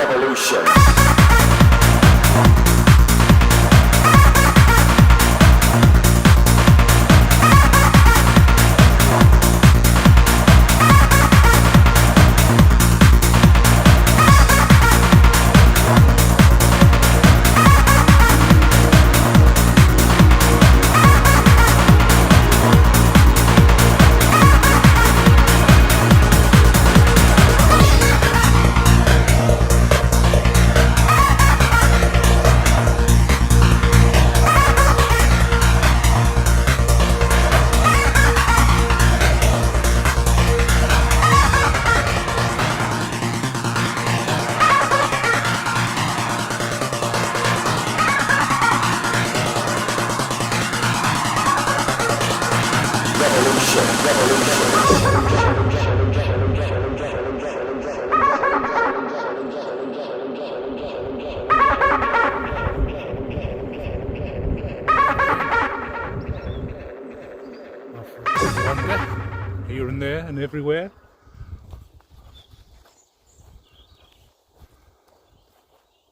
Revolution. Here and there and everywhere.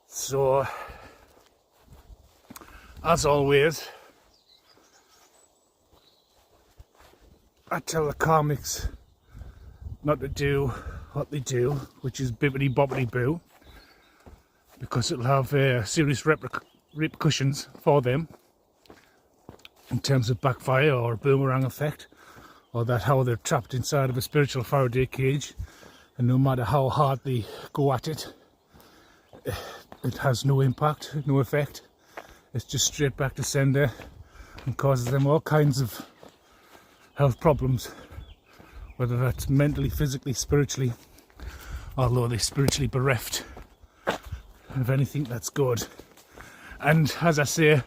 So, as always, I tell the comics not to do what they do, which is bippity boppity boo, because it'll have serious repercussions for them in terms of backfire or boomerang effect, or that how they're trapped inside of a spiritual Faraday cage, and no matter how hard they go at it, it has no impact, no effect. It's just straight back to sender and causes them all kinds of health problems, whether that's mentally, physically, spiritually, although they're spiritually bereft of anything that's good. And as I say,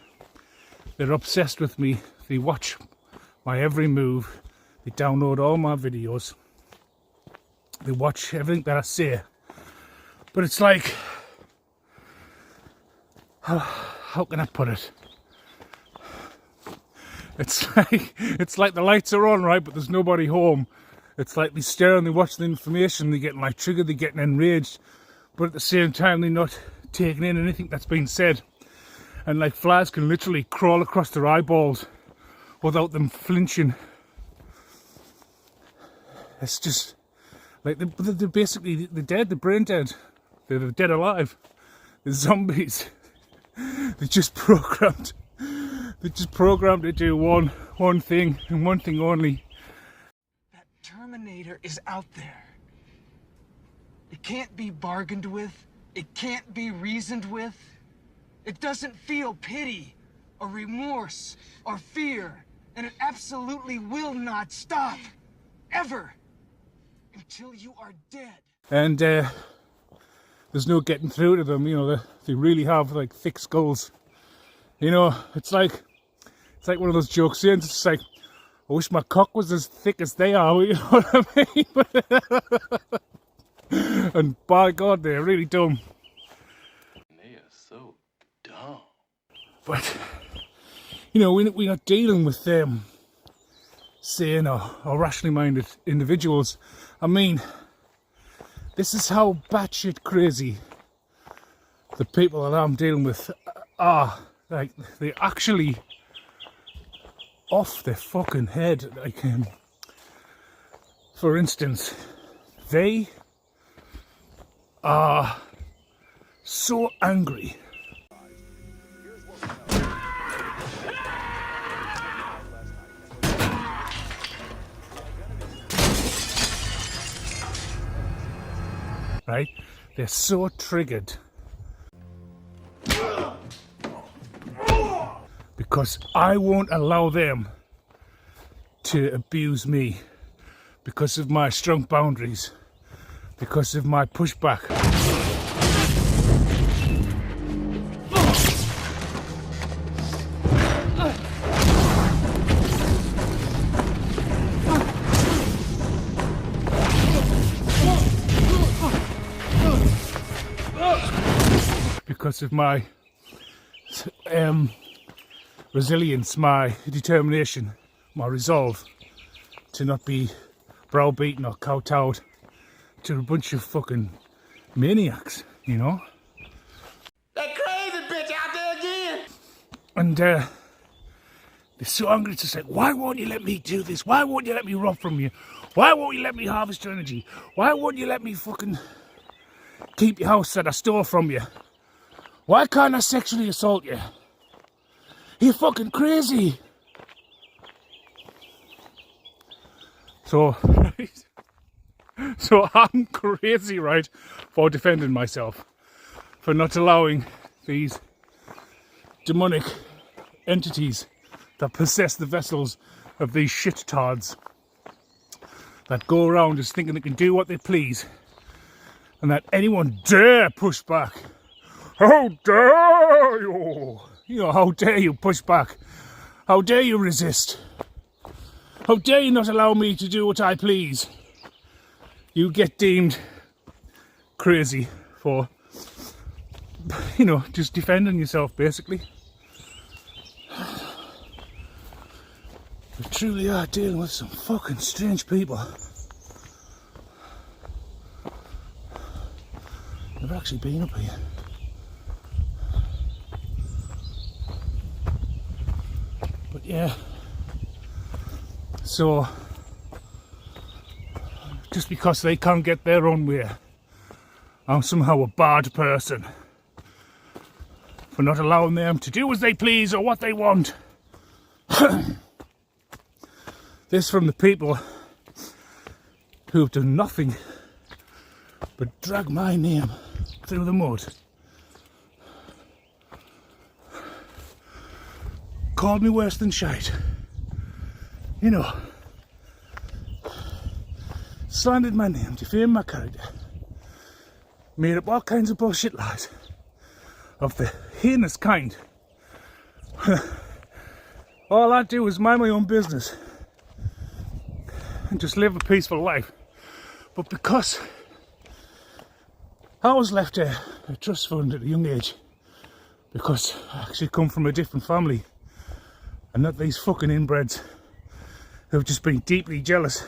they're obsessed with me. They watch my every move. They download all my videos. They watch everything that I say. But it's like, how can I put it? It's like the lights are on, right, but there's nobody home. It's like they stare and they watch the information, they're getting like triggered, they're getting enraged, but at the same time they're not taking in anything that's been said. And like flies can literally crawl across their eyeballs without them flinching. It's just like they're basically they're dead, they're brain dead, they're dead alive, they're zombies. They're just programmed to do one thing and one thing only. That Terminator is out there. It can't be bargained with. It can't be reasoned with. It doesn't feel pity or remorse or fear, and it absolutely will not stop ever until you are dead. And there's no getting through to them, you know. They really have like thick skulls, you know. It's like one of those jokes. It's just like, I wish my cock was as thick as they are, you know what I mean? And by God, they're really dumb. They are so dumb. But you know, we're not dealing with them sane or rationally minded individuals. I mean, this is how batshit crazy the people that I'm dealing with are. Like, they're actually off their fucking head. Like, for instance, they are so angry. Right? They're so triggered because I won't allow them to abuse me because of my strong boundaries, because of my pushback. Because of my resilience, my determination, my resolve to not be browbeaten or kowtowed to a bunch of fucking maniacs. you know. That crazy bitch out there again. And they're so angry. It's just like, why won't you let me do this? Why won't you let me rob from you? Why won't you let me harvest your energy? Why won't you let me fucking keep your house that I stole from you? Why can't I sexually assault you? You're fucking crazy. So, so I'm crazy, right, for defending myself, for not allowing these demonic entities that possess the vessels of these shit-tards that go around just thinking they can do what they please, and that anyone dare push back. How dare you? You know, how dare you push back? How dare you resist? How dare you not allow me to do what I please? You get deemed crazy for, you know, just defending yourself, basically. We truly are dealing with some fucking strange people. I've actually been up here. But yeah, so just because they can't get their own way, I'm somehow a bad person for not allowing them to do as they please or what they want. This from the people who have done nothing but drag my name through the mud. Called me worse than shite. You know. Slandered my name, defamed my character. Made up all kinds of bullshit lies. Of the heinous kind. All I do is mind my own business. And just live a peaceful life. But because I was left a trust fund at a young age, because I actually come from a different family, and not these fucking inbreds who have just been deeply jealous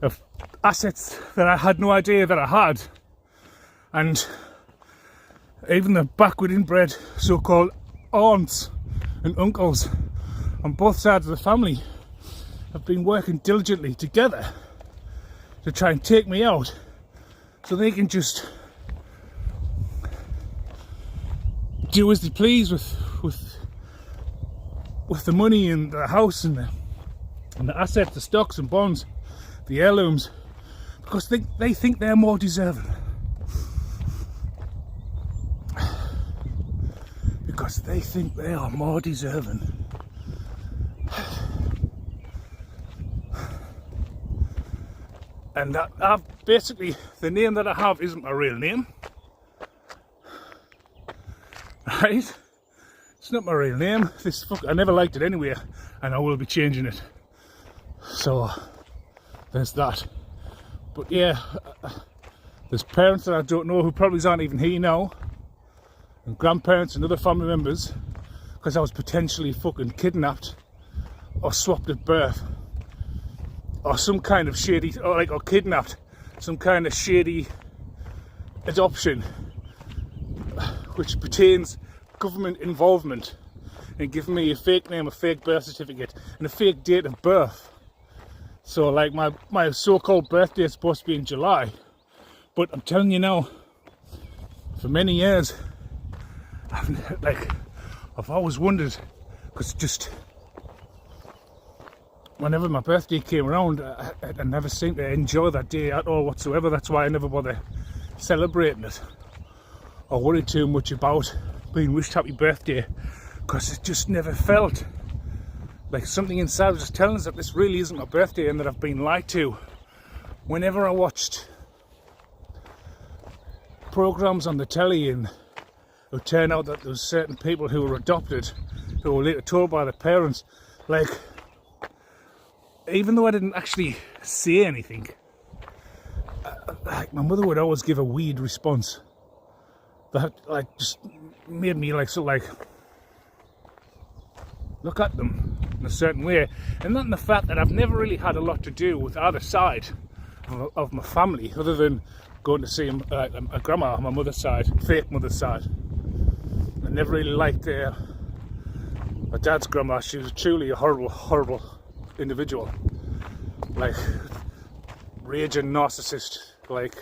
of assets that I had no idea that I had. And even the backward inbred so-called aunts and uncles on both sides of the family have been working diligently together to try and take me out so they can just do as they please with the money and the house and the assets, the stocks and bonds, the heirlooms, because they think they're more deserving. Because they think they are more deserving. And that I've basically, the name that I have isn't my real name. Right? It's not my real name. I never liked it anyway, and I will be changing it. So there's that. But yeah, there's parents that I don't know who probably aren't even here now, and grandparents and other family members, because I was potentially fucking kidnapped or swapped at birth, or some kind of shady, or kidnapped, some kind of shady adoption, which pertains government involvement in giving me a fake name, a fake birth certificate, and a fake date of birth. So like my so-called birthday is supposed to be in July, but I'm telling you now, for many years, I've always wondered, because just whenever my birthday came around, I never seemed to enjoy that day at all whatsoever. That's why I never bother celebrating it or worry too much about being wished happy birthday, because it just never felt like something inside was just telling us that this really isn't my birthday and that I've been lied to. Whenever I watched programs on the telly and it would turn out that there was certain people who were adopted, who were later told by their parents, like, even though I didn't actually say anything, like my mother would always give a weird response that just made me look at them in a certain way. And not in the fact that I've never really had a lot to do with either side of my family, other than going to see my grandma on my mother's side, fake mother's side. I never really liked my dad's grandma. She was truly a horrible, horrible individual. Like, raging narcissist, like,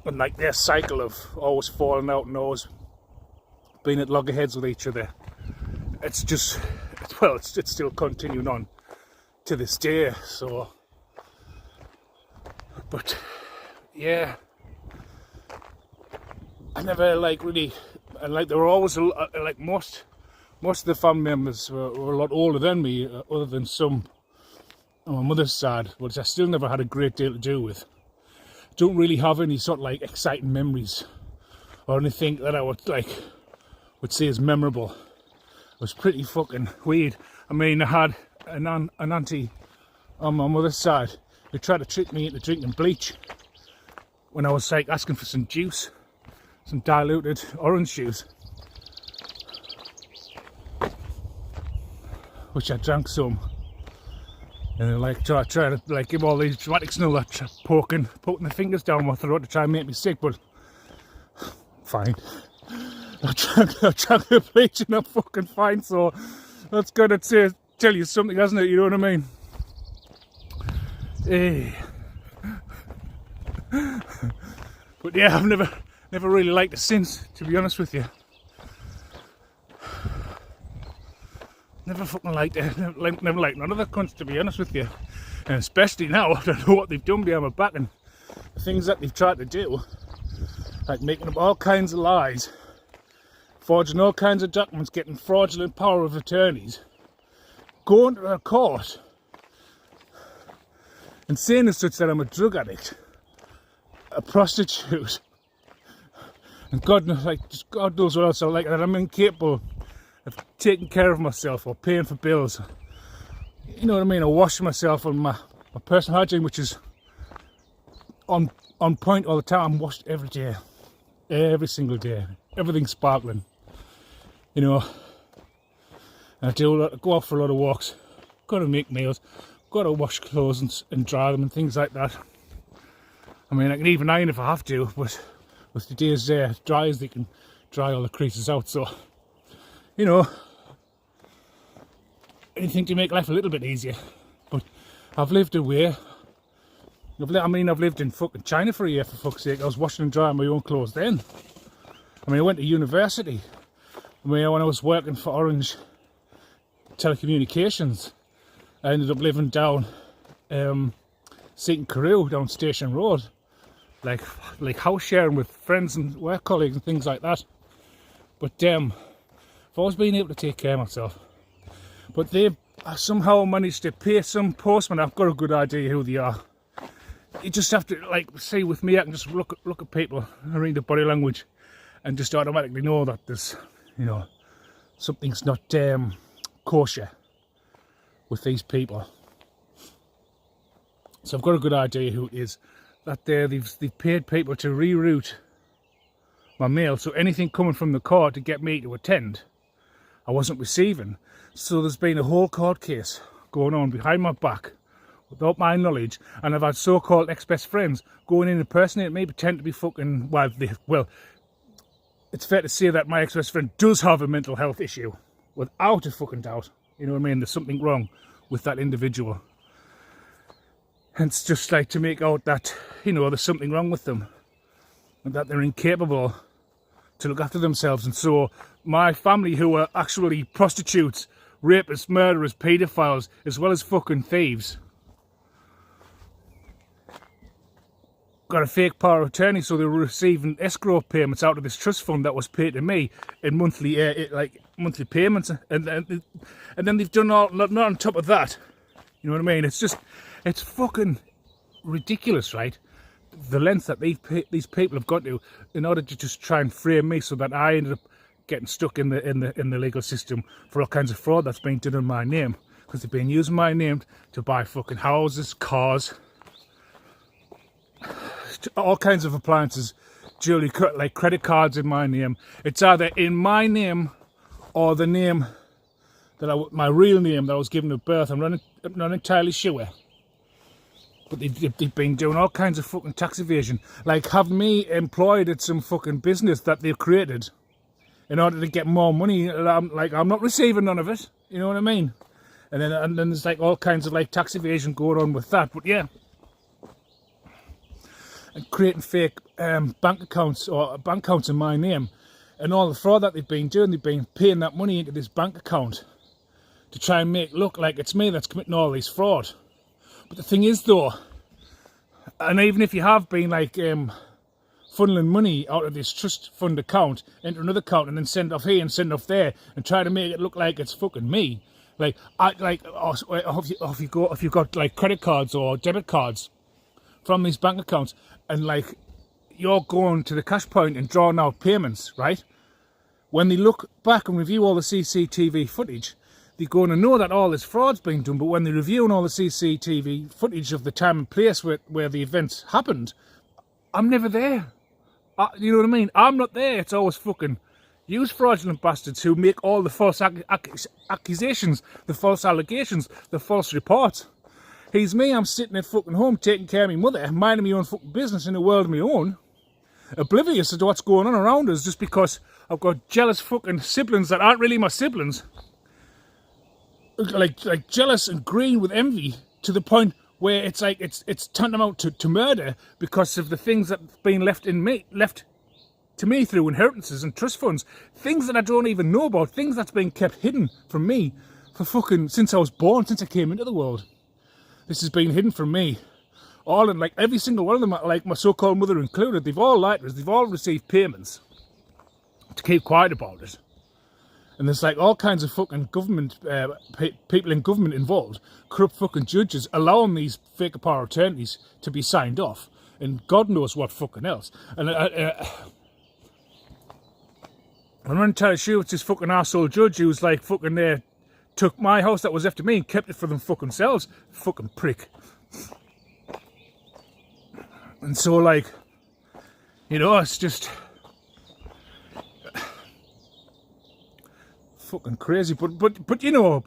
and like their cycle of always falling out and always being at loggerheads with each other. It's just, it's still continuing on to this day. So, but yeah, I never like really, and like there were always like most of the family members were a lot older than me, other than some on my mother's side, which I still never had a great deal to do with. Don't really have any sort of like exciting memories or anything that I would say is memorable. It was pretty fucking weird. I mean, I had an auntie on my mother's side who tried to trick me into drinking bleach when I was like asking for some juice, some diluted orange juice, which I drank some. And like try to like give all these dramatics and all that, poking the fingers down my throat to try and make me sick, but fine. I drank the bleach and I'm fucking fine, so that's gonna tell you something, hasn't it? You know what I mean? Hey. But yeah, I've never really liked the sins, to be honest with you. Never fucking liked it. Never liked none of the cunts, to be honest with you. And especially now, I don't know what they've done behind my back and the things that they've tried to do. Like making up all kinds of lies, forging all kinds of documents, getting fraudulent power of attorneys, going to a court and saying as such that I'm a drug addict, a prostitute, and God knows what else I like, that I'm incapable of taking care of myself or paying for bills. You know what I mean? Or washing myself on my personal hygiene, which is on point all the time. I'm washed every day, every single day. Everything's sparkling. You know, and I go out for a lot of walks. Got to make meals. Got to wash clothes and dry them and things like that. I mean, I can even iron if I have to, but with the days dry as they can dry all the creases out. So, you know, anything to make life a little bit easier. But I've lived away. I've lived in fucking China for a year, for fuck's sake. I was washing and drying my own clothes then. I mean, I went to university. I mean, when I was working for Orange Telecommunications, I ended up living down Seaton Carew, down Station Road. Like house sharing with friends and work colleagues and things like that. But I've always been able to take care of myself. But they somehow managed to pay some postman. I've got a good idea who they are. You just have to, like, see with me, I can just look at people and read the body language and just automatically know that there's, you know, something's not kosher with these people. So I've got a good idea who it is. That they've paid people to reroute my mail, so anything coming from the court to get me to attend, I wasn't receiving. So there's been a whole court case going on behind my back without my knowledge, and I've had so-called ex-best friends going in impersonating me, pretend to be fucking, well, it's fair to say that my ex-best friend does have a mental health issue, without a fucking doubt. You know what I mean? There's something wrong with that individual. And it's just like to make out that, you know, there's something wrong with them and that they're incapable to look after themselves. And so my family, who are actually prostitutes, rapists, murderers, paedophiles, as well as fucking thieves, got a fake power of attorney, so they were receiving escrow payments out of this trust fund that was paid to me in monthly monthly payments, and then they've done all, not on top of that. You know what I mean? It's fucking ridiculous, right? The length that these people have got to in order to just try and frame me, so that I ended up getting stuck in the legal system for all kinds of fraud that's been done in my name, because they've been using my name to buy fucking houses, cars, all kinds of appliances, jewelry, like credit cards in my name. It's either in my name or the name that my real name that I was given at birth. I'm not entirely sure. But they've been doing all kinds of fucking tax evasion. Like, have me employed at some fucking business that they've created in order to get more money. I'm not receiving none of it. You know what I mean? And then there's like all kinds of like tax evasion going on with that. But yeah. And creating fake bank accounts or bank accounts in my name. And all the fraud that they've been doing, they've been paying that money into this bank account to try and make it look like it's me that's committing all this fraud. But the thing is though, and even if you have been like funneling money out of this trust fund account into another account and then send off here and send off there and try to make it look like it's fucking me, if you've got like credit cards or debit cards from these bank accounts and like you're going to the cash point and drawing out payments, right? When they look back and review all the CCTV footage, they're going to know that all this fraud's been done, but when they're reviewing all the CCTV footage of the time and place where the events happened, I'm never there. You know what I mean? I'm not there. It's always fucking use fraudulent bastards who make all the false accusations, the false allegations, the false reports. He's me, I'm sitting at fucking home taking care of my mother, minding my own fucking business in a world of my own, oblivious to what's going on around us just because I've got jealous fucking siblings that aren't really my siblings. Like jealous and green with envy to the point where it's like it's tantamount to murder because of the things that's been left to me through inheritances and trust funds, things that I don't even know about, things that's been kept hidden from me for fucking since I was born, since I came into the world. This has been hidden from me. All in like every single one of them, like my so-called mother included, they've all lied to us, they've all received payments to keep quiet about it. And there's like all kinds of fucking government, people in government involved, corrupt fucking judges allowing these fake power attorneys to be signed off. And God knows what fucking else. And I'm not entirely sure it's this fucking arsehole judge who's like fucking there, took my house that was after me and kept it for them fucking selves. Fucking prick. And so like, you know, it's just fucking crazy, but you know,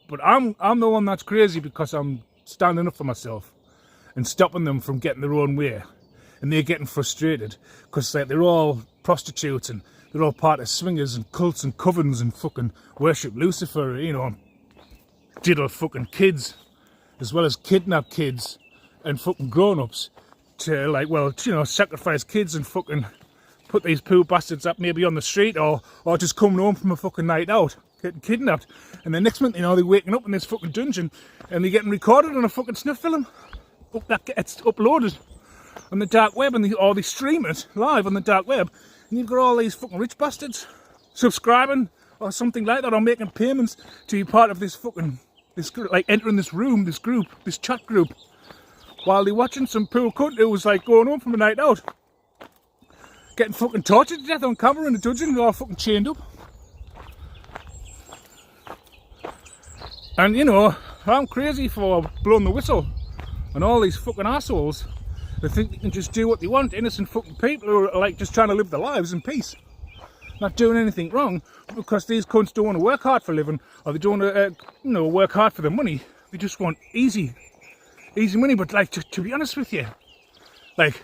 but I'm the one that's crazy because I'm standing up for myself and stopping them from getting their own way, and they're getting frustrated because like they're all prostitutes and they're all part of swingers and cults and covens and fucking worship Lucifer, you know, diddle fucking kids as well as kidnap kids and fucking grown-ups to like, well, you know, sacrifice kids and fucking put these poor bastards up maybe on the street or just coming home from a fucking night out, getting kidnapped. And then next month, you know, they're waking up in this fucking dungeon and they're getting recorded on a fucking snuff film. That gets uploaded on the dark web or they stream it live on the dark web. And you've got all these fucking rich bastards subscribing or something like that or making payments to be part of this fucking, like entering this room, this group, this chat group, while they're watching some poor cunt who was like going home from a night out, getting fucking tortured to death on camera in a dungeon, all fucking chained up. And you know, I'm crazy for blowing the whistle on all these fucking assholes that think they can just do what they want, innocent fucking people who are like just trying to live their lives in peace, not doing anything wrong, because these cunts don't want to work hard for a living, or they don't want to, you know, work hard for their money. They just want easy money. But like, to be honest with you, like,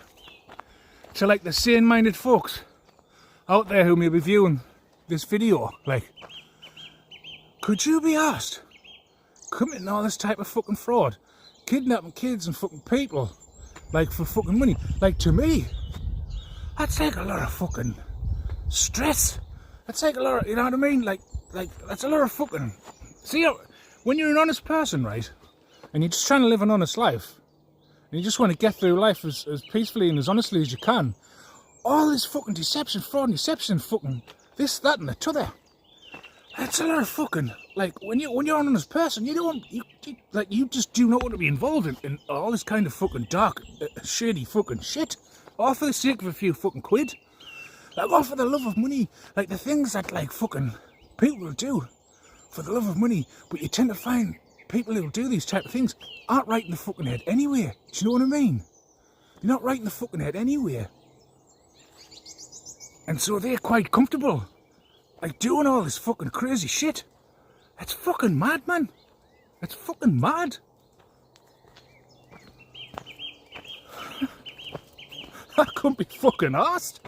to like the sane-minded folks out there who may be viewing this video, like, could you be asked committing all this type of fucking fraud, kidnapping kids and fucking people, like for fucking money? Like, to me, that's like a lot of fucking stress. That's like a lot of, you know what I mean? Like that's a lot of fucking. See, when you're an honest person, right, and you're just trying to live an honest life, and you just want to get through life as peacefully and as honestly as you can, all this fucking deception, fraud and deception, fucking this, that and the t'other, that's a lot of fucking, like, when you're an honest person, you don't want, you just do not want to be involved in all this kind of fucking dark, shady fucking shit, all for the sake of a few fucking quid, like, all for the love of money, like the things that, like, fucking people will do for the love of money. But you tend to find people who do these type of things aren't right in the fucking head anyway. Do you know what I mean? They're not right in the fucking head anyway. And so they're quite comfortable, like, doing all this fucking crazy shit. That's fucking mad, man. That's fucking mad. I couldn't be fucking arsed.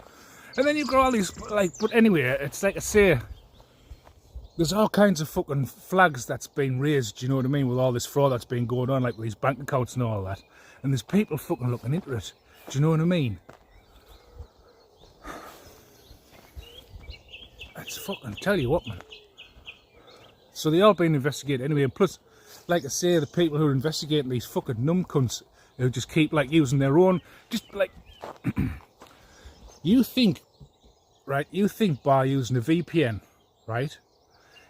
And then you've got all these, like, but anyway, it's like I say, there's all kinds of fucking flags that's been raised, do you know what I mean, with all this fraud that's been going on, like with these bank accounts and all that. And there's people fucking looking into it, do you know what I mean? It's fucking, tell you what, man. So they all been investigated anyway, and plus, like I say, the people who are investigating these fucking numb cunts who just keep like using their own, just like, you think, right, you think by using a VPN, right,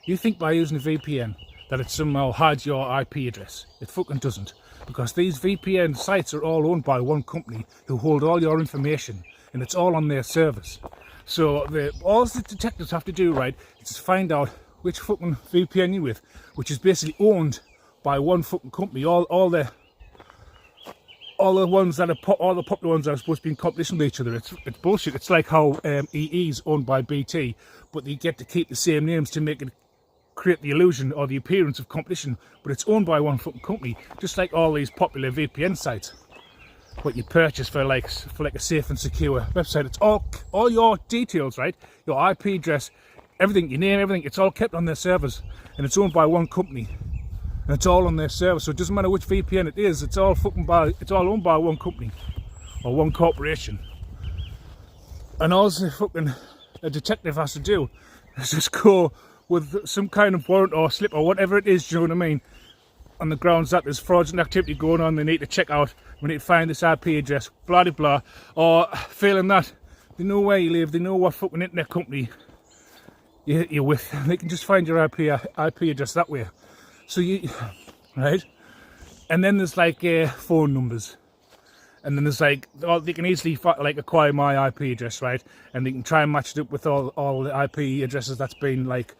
you think by using a VPN that it somehow hides your IP address. It fucking doesn't, because these VPN sites are all owned by one company who hold all your information, and it's all on their servers. So all the detectives have to do, right, is just find out which fucking VPN you're with, which is basically owned by one fucking company. All the ones that are all the popular ones that are supposed to be in competition with each other. It's bullshit. It's like how EE is owned by BT, but they get to keep the same names to make it create the illusion or the appearance of competition. But it's owned by one fucking company, just like all these popular VPN sites. What you purchase for like a safe and secure website. It's all your details, right? Your IP address, everything, your name, everything. It's all kept on their servers, and it's owned by one company, and it's all on their server. So it doesn't matter which VPN it is. It's all owned by one company or one corporation. And all the fucking a detective has to do is just go with some kind of warrant or slip or whatever it is. Do you know what I mean? On the grounds that there's fraudulent activity going on, they need to check out, we need to find this IP address, blah blah blah. Or failing that, they know where you live, they know what fucking internet company you're with, they can just find your IP address that way. So you, right? And then there's like phone numbers, and then there's like, they can easily like acquire my IP address, right? And they can try and match it up with all the IP addresses that's been like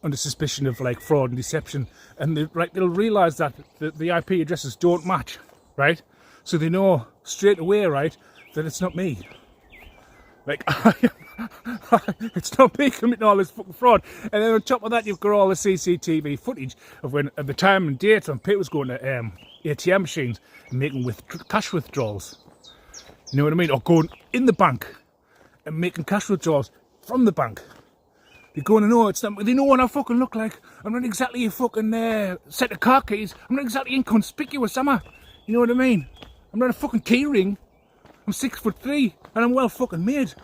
under suspicion of like fraud and deception, and they'll realise that the IP addresses don't match, right? So they know straight away, right, that it's not me. Like, it's not me committing all this fucking fraud. And then on top of that, you've got all the CCTV footage of when at the time and date when people was going to ATM machines and making cash withdrawals. You know what I mean? Or going in the bank and making cash withdrawals from the bank. They're going to know it's not. They know what I fucking look like. I'm not exactly a fucking set of car keys. I'm not exactly inconspicuous, am I? You know what I mean? I'm not a fucking key ring. I'm 6'3" and I'm well fucking made.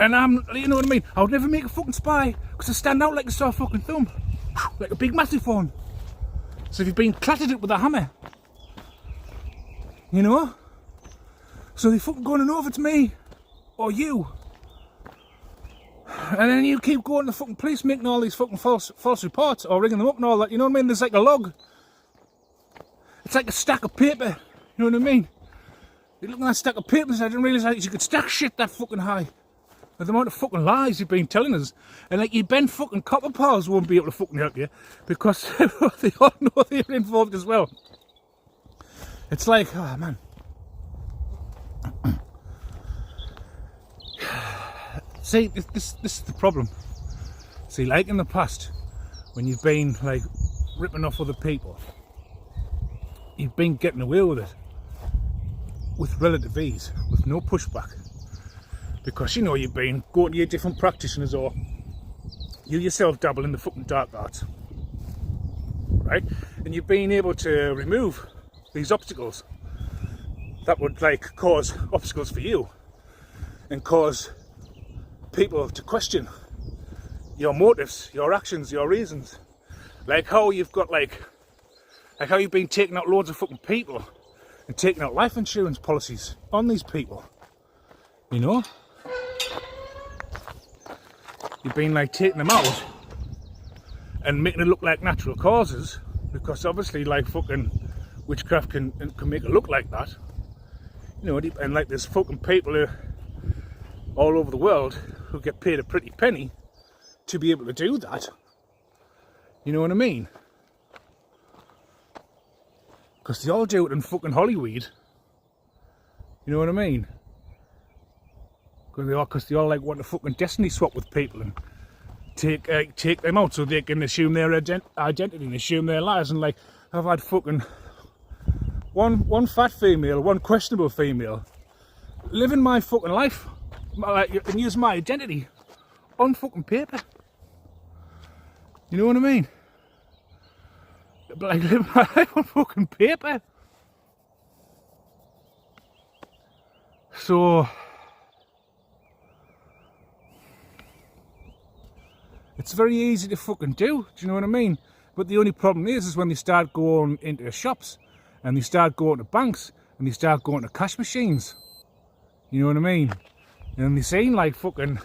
And you know what I mean? I would never make a fucking spy because I stand out like a sore fucking thumb, like a big massive one. So if you've been clattered it with a hammer, you know. So they fucking going to know if it's me or you. And then you keep going to the fucking police making all these fucking false reports or ringing them up and all that, you know what I mean? There's like a log. It's like a stack of paper, you know what I mean? You look at that stack of paper and I didn't realise you could stack shit that fucking high. The amount of fucking lies you've been telling us. And like your Ben fucking Copper pals won't be able to fucking help you because they all know they're involved as well. It's like, oh man. See, this is the problem. See, like in the past, when you've been like ripping off other people, you've been getting away with it with relative ease, with no pushback, because you know you've been going to your different practitioners or you yourself dabble in the fucking dark arts, right? And you've been able to remove these obstacles that would like cause obstacles for you and cause people to question your motives, your actions, your reasons. Like how you've got like how you've been taking out loads of fucking people and taking out life insurance policies on these people. You know? You've been like taking them out and making it look like natural causes, because obviously like fucking witchcraft can make it look like that. You know, and like there's fucking people who all over the world who get paid a pretty penny to be able to do that. You know what I mean? Because they all do it in fucking Hollywood. You know what I mean? Because they all like want to fucking destiny swap with people and take them out so they can assume their identity and assume their lives. And like, I've had fucking one fat female, one questionable female living my fucking life, and use my identity on fucking paper. You know what I mean? Like living my life on fucking paper. So it's very easy to fucking do you know what I mean? But the only problem is when they start going into shops and they start going to banks and they start going to cash machines. You know what I mean? And they seem like fucking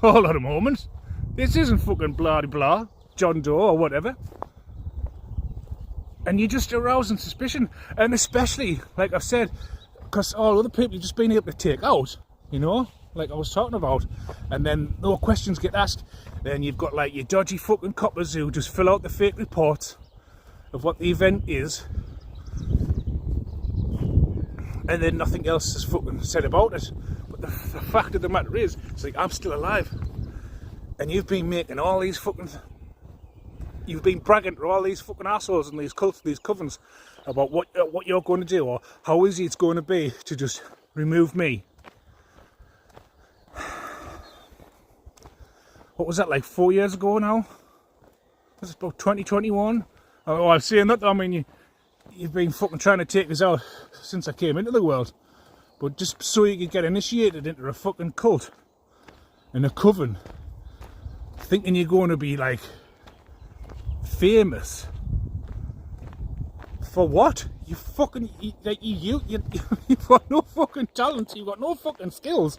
all at the moment. This isn't fucking blah blah, John Doe or whatever. And you're just arousing suspicion. And especially, like I've said, because all other people you've just been able to take out, you know, like I was talking about. And then no questions get asked. Then you've got like your dodgy fucking coppers who just fill out the fake reports of what the event is. And then nothing else is fucking said about it. But the fact of the matter is, it's like I'm still alive. And you've been making all these fucking... You've been bragging to all these fucking assholes and these cults, these covens, about what you're going to do or how easy it's going to be to just remove me. What was that, like 4 years ago now? Was it about 2021? Oh, I'm saying that, I mean, you've been fucking trying to take us out since I came into the world. But just so you could get initiated into a fucking cult and a coven, thinking you're going to be like famous. For what? You fucking, you've got no fucking talent, you've got no fucking skills.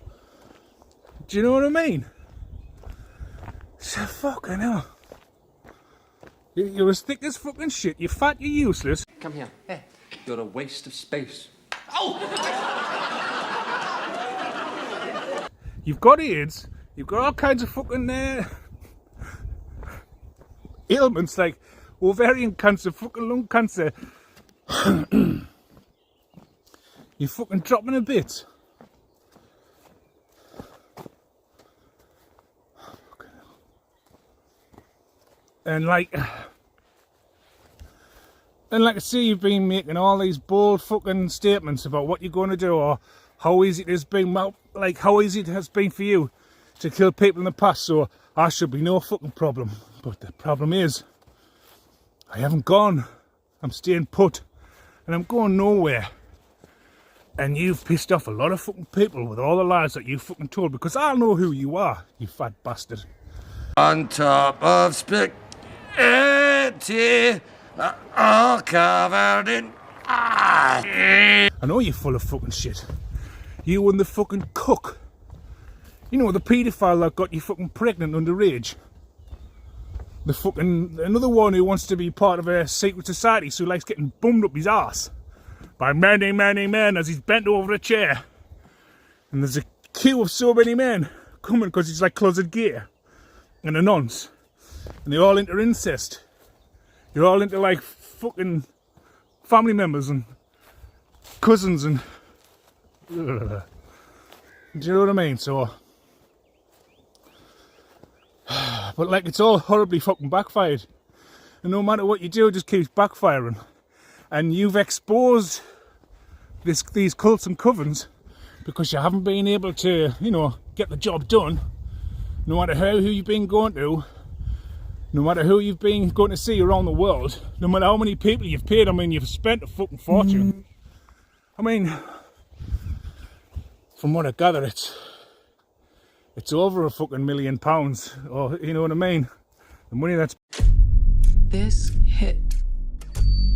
Do you know what I mean? So fucking hell. You're as thick as fucking shit, you're fat, you're useless. Come here. Hey. You're a waste of space. You've got AIDS, you've got all kinds of fucking ailments like ovarian cancer, fucking lung cancer. You're fucking dropping a bit. And like I say, you've been making all these bold fucking statements about what you're going to do or how easy it has been, like how easy it has been for you to kill people in the past, so I should be no fucking problem. But the problem is, I haven't gone. I'm staying put, and I'm going nowhere. And you've pissed off a lot of fucking people with all the lies that you fucking told, because I know who you are, you fat bastard. On top of spaghetti, all covered in ice. I know you're full of fucking shit. You and the fucking cook. You know, the paedophile that got you fucking pregnant underage. The fucking, another one who wants to be part of a secret society, so he likes getting bummed up his arse by many men as he's bent over a chair. And there's a queue of so many men coming because he's like closet gay and a nonce. And they're all into incest. You're all into like fucking family members and cousins and... Do you know what I mean? So... But like, it's all horribly fucking backfired. And no matter what you do, it just keeps backfiring. And you've exposed these cults and covens because you haven't been able to, you know, get the job done. No matter who you've been going to, no matter who you've been going to see around the world, no matter how many people you've paid, I mean, you've spent a fucking fortune. I mean, from what I gather, it's over a fucking £1 million, or you know what I mean? The money that's... This hit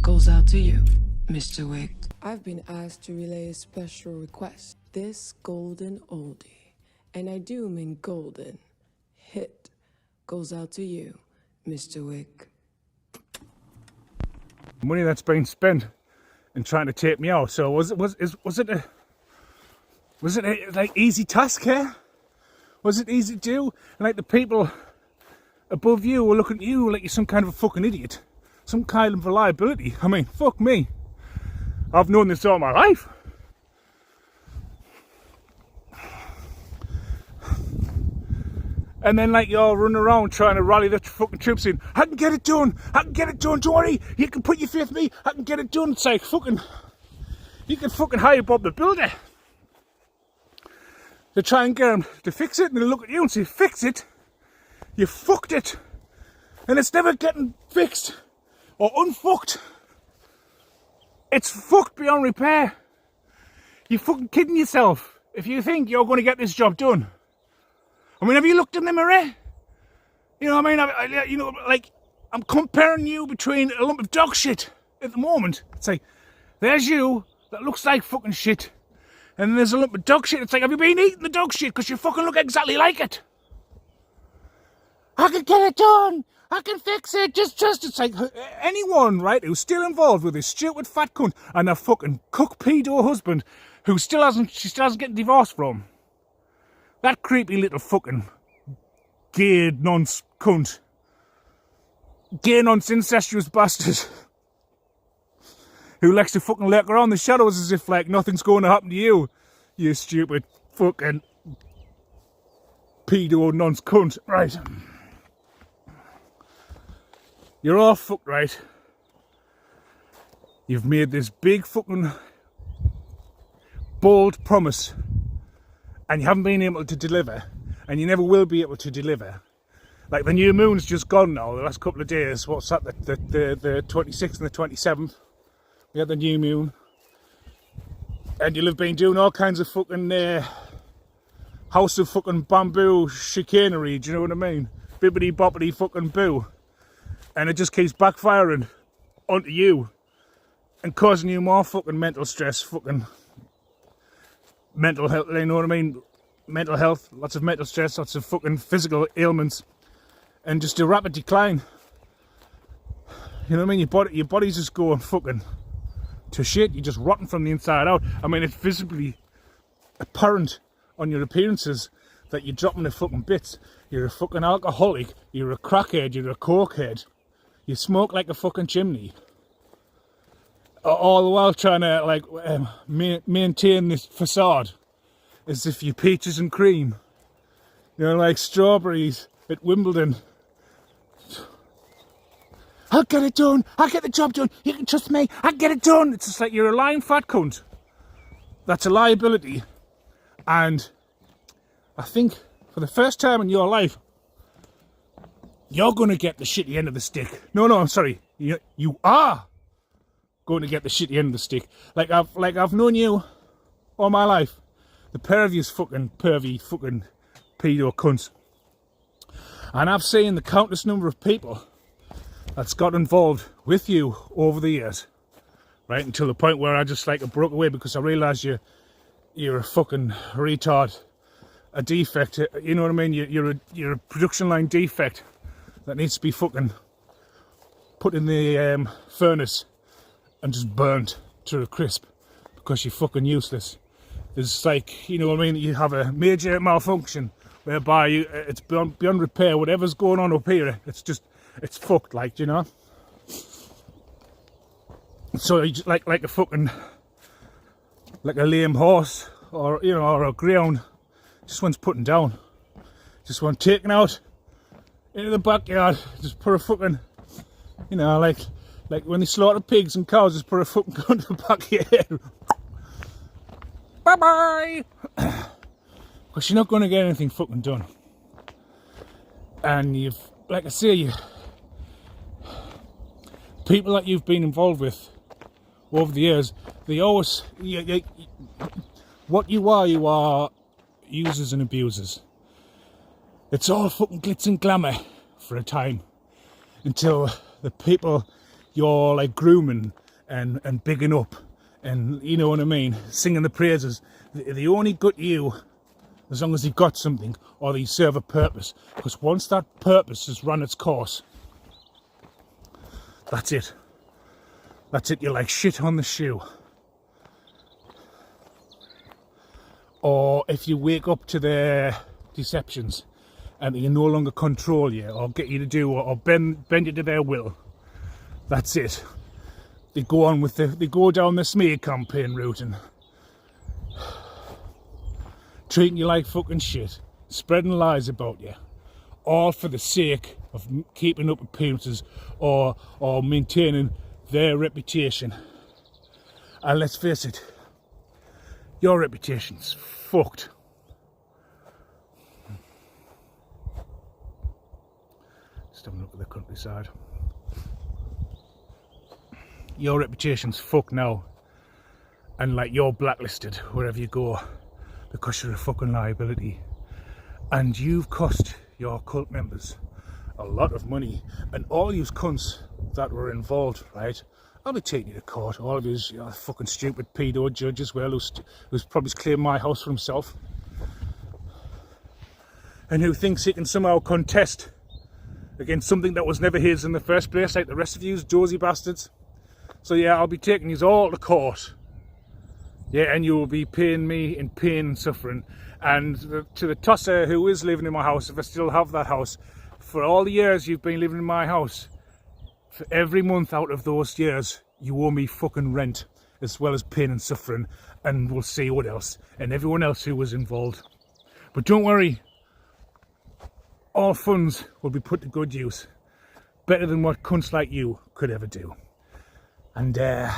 goes out to you, Mr. Wick. I've been asked to relay a special request. This golden oldie, and I do mean golden, hit goes out to you, Mr. Wick. Money that's been spent in trying to take me out. So was it a like easy task here? Was it easy to do? And like the people above you were looking at you like you're some kind of a fucking idiot. Some kind of a liability. I mean, fuck me. I've known this all my life. And then like you're running around trying to rally the fucking troops in. I can get it done. I can get it done. Don't worry. You can put your faith in me. I can get it done. It's like fucking... You can fucking hire Bob the Builder. to try and get them to fix it, and they look at you and say, fix it? You fucked it. And it's never getting fixed or unfucked. It's fucked beyond repair. You're fucking kidding yourself if you think you're going to get this job done. I mean, have you looked in the mirror? You know what I mean? You know, like, I'm comparing you between a lump of dog shit at the moment. It's like, there's you that looks like fucking shit. And then there's a lump of dog shit. It's like, have you been eating the dog shit? Because you fucking look exactly like it. I can get it done. I can fix it. Just. It's like, anyone, right, who's still involved with this stupid fat cunt and a fucking cook pedo husband who she still hasn't getting divorced from. That creepy little fucking gay nonce cunt. Gay nonce incestuous bastard. Who likes to fucking lurk around the shadows as if like nothing's going to happen to you. You stupid fucking pedo nonce cunt. Right. You're all fucked, right? You've made this big fucking bold promise and you haven't been able to deliver, and you never will be able to deliver. Like, the new moon's just gone now, the last couple of days. What's that, the 26th and the 27th? We had the new moon. And you'll have been doing all kinds of fucking house of fucking bamboo chicanery, do you know what I mean? Bibbity boppity fucking boo. And it just keeps backfiring onto you and causing you more fucking mental stress, fucking mental health, you know what I mean? Mental health, lots of mental stress, lots of fucking physical ailments, and just a rapid decline. You know what I mean? Your body's just going fucking to shit. You're just rotting from the inside out. I mean, it's visibly apparent on your appearances that you're dropping the fucking bits. You're a fucking alcoholic, you're a crackhead, you're a cokehead. You smoke like a fucking chimney. All the while trying to like maintain this facade as if you're peaches and cream. You know, like strawberries at Wimbledon. I'll get it done. I'll get the job done. You can trust me. I'll get it done. It's just like you're a lying fat cunt. That's a liability. And I think for the first time in your life, you're going to get the shitty end of the stick. No, I'm sorry. You are going to get the shitty end of the stick. Like I've known you all my life. The pair of you's fucking pervy fucking pedo cunts. And I've seen the countless number of people that's got involved with you over the years. Right, until the point where I just like broke away because I realised you're a fucking retard. A defect, you know what I mean? You're a production line defect that needs to be fucking put in the furnace and just burnt to a crisp because you're fucking useless. It's like, you know what I mean? You have a major malfunction whereby it's beyond repair. Whatever's going on up here, it's fucked, like, you know? So you just, like a fucking, like a lame horse or, you know, or a greyhound. Just one's putting down. Just one taken out into the backyard. Just put a fucking, you know, like when they slaughter pigs and cows, just put a fucking gun to the back of your head. Bye bye! Because you're not going to get anything fucking done. And you've, like I say, people that you've been involved with over the years, they always, what you are users and abusers. It's all fucking glitz and glamour for a time until the people you're like grooming and bigging up and, you know what I mean, singing the praises, they only gut you as long as they've got something or they serve a purpose. Because once that purpose has run its course, that's it. That's it. You're like shit on the shoe. Or if you wake up to their deceptions and they can no longer control you or get you to do or bend you to their will, that's it. They go on with they go down the smear campaign route and treating you like fucking shit, spreading lies about you, all for the sake of keeping up appearances or maintaining their reputation. And let's face it, your reputation's fucked. Just having a look at the countryside. Your reputation's fucked now. And like you're blacklisted wherever you go because you're a fucking liability. And you've cost your cult members a lot of money. And all you cunts that were involved, right? I'll be taking you to court. All of you fucking stupid pedo judge as well, who's probably claimed my house for himself. And who thinks he can somehow contest against something that was never his in the first place, like the rest of yous dozy bastards. So yeah, I'll be taking yous all to court. Yeah, and you will be paying me in pain and suffering. And to the tosser who is living in my house, if I still have that house, for all the years you've been living in my house, for every month out of those years, you owe me fucking rent, as well as pain and suffering, and we'll see what else, and everyone else who was involved. But don't worry, all funds will be put to good use. Better than what cunts like you could ever do. And I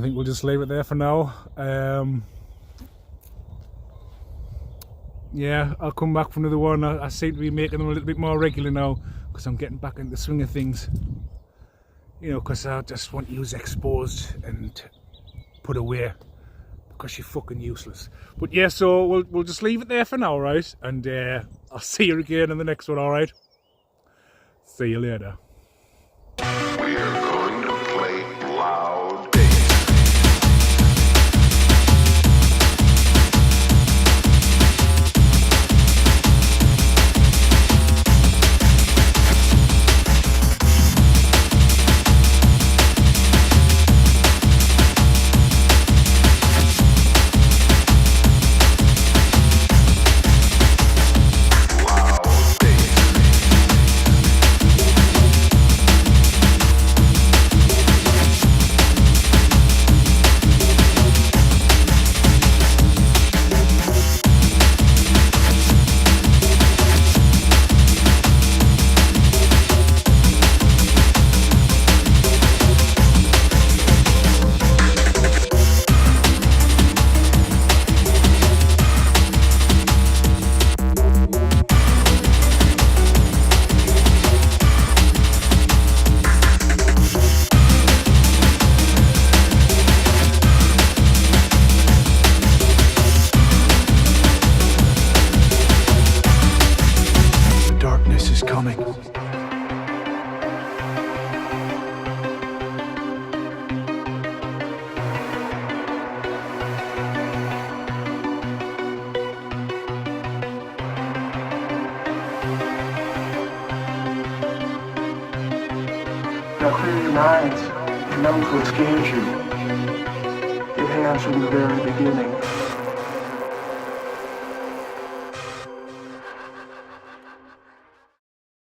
think we'll just leave it there for now. Yeah, I'll come back for another one. I seem to be making them a little bit more regular now because I'm getting back into the swing of things. You know, because I just want you exposed and put away because you're fucking useless. But yeah, so we'll just leave it there for now, right? And I'll see you again in the next one, alright? See you later. We're going to play loud. Darkness is coming. Now clear your minds. Remember what scares you. Your hands from the very beginning.